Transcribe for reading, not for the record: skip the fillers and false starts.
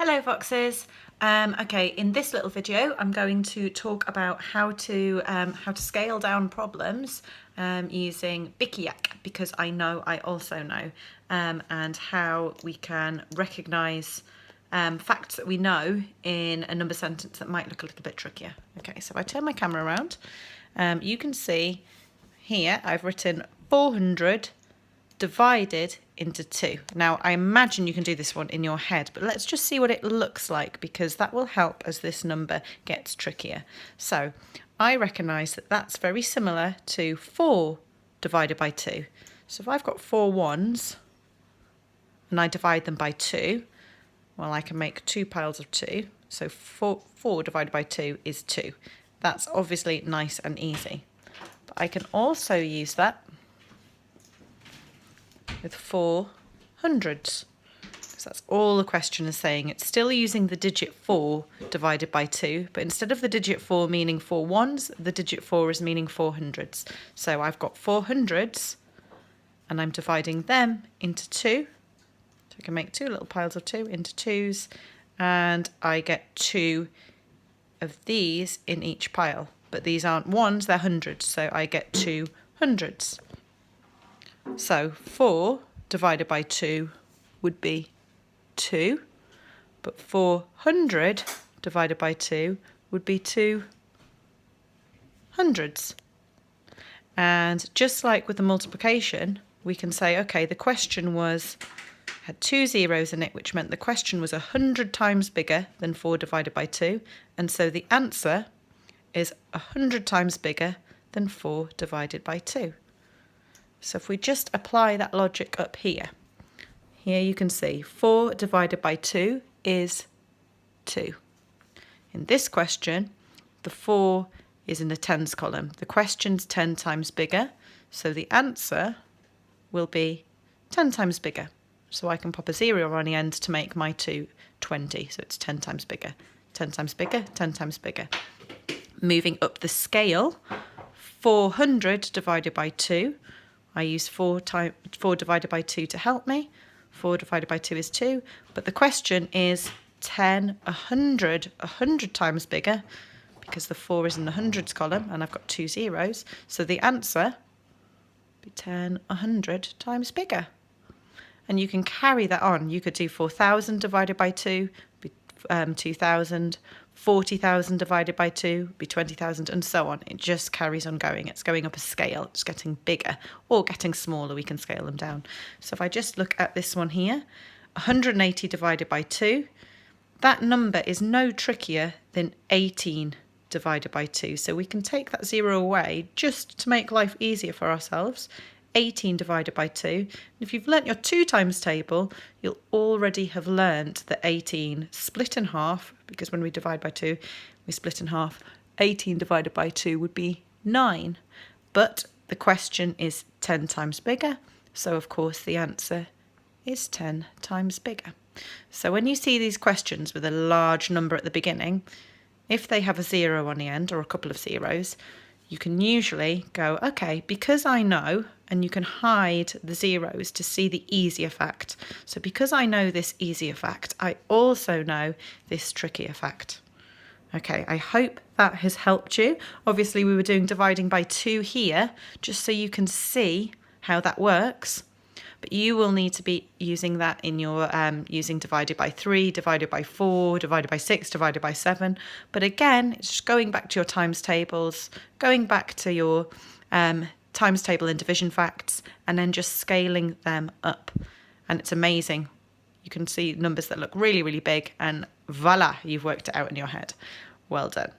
Hello Foxes. Okay, in this little video I'm going to talk about how to scale down problems using BIKIAK, because I also know, and how we can recognise facts that we know in a number sentence that might look a little bit trickier. Okay, so if I turn my camera around, you can see here I've written 400 divided into 2. Now, I imagine you can do this one in your head, but let's just see what it looks like, because that will help as this number gets trickier. So I recognise that that's very similar to 4 divided by 2. So if I've got 4 ones and I divide them by 2, well, I can make 2 piles of 2. So 4 divided by 2 is 2. That's obviously nice and easy. But I can also use that with 4 hundreds, because that's all the question is saying. It's still using the digit 4 divided by 2, but instead of the digit 4 meaning 4 ones, the digit 4 is meaning 4 hundreds. So I've got 4 hundreds and I'm dividing them into 2. So I can make 2 little piles of 2 into 2s, and I get 2 of these in each pile. But these aren't ones, they're hundreds, so I get 2 hundreds. So 4 divided by 2 would be 2, but 400 divided by 2 would be 2 hundreds. And just like with the multiplication, we can say, okay, the question had 2 zeros in it, which meant the question was 100 times bigger than 4 divided by 2, and so the answer is 100 times bigger than 4 divided by 2. So if we just apply that logic up here, you can see 4 divided by 2 is 2. In this question, the 4 is in the tens column. The question's 10 times bigger, so the answer will be 10 times bigger. So I can pop a 0 on the end to make my 2 20, so it's 10 times bigger, 10 times bigger, 10 times bigger. Moving up the scale, 400 divided by 2, I use 4 divided by 2 to help me. 4 divided by 2 is 2, but the question is 100 times bigger, because the 4 is in the hundreds column and I've got 2 zeros, so the answer would be 100 times bigger. And you can carry that on. You could do 4,000 divided by 2, be 2,000, 40,000 divided by 2, be 20,000, and so on. It just carries on going. It's going up a scale. It's getting bigger or getting smaller. We can scale them down. So if I just look at this one here, 180 divided by 2, that number is no trickier than 18 divided by 2. So we can take that 0 away just to make life easier for ourselves. 18 divided by 2. And if you've learnt your 2 times table, you'll already have learnt that 18 split in half, because when we divide by 2, we split in half. 18 divided by 2 would be 9. But the question is 10 times bigger, so of course the answer is 10 times bigger. So when you see these questions with a large number at the beginning, if they have a 0 on the end or a couple of zeros, you can usually go, okay, because I know, and you can hide the zeros to see the easier fact. So because I know this easier fact, I also know this trickier fact. Okay, I hope that has helped you. Obviously, we were doing dividing by 2 here, just so you can see how that works. But you will need to be using that in your using divided by 3, divided by 4, divided by 6, divided by 7. But again, it's just going back to your times tables, going back to your times table and division facts, and then just scaling them up. And it's amazing. You can see numbers that look really, really big, and voila, you've worked it out in your head. Well done.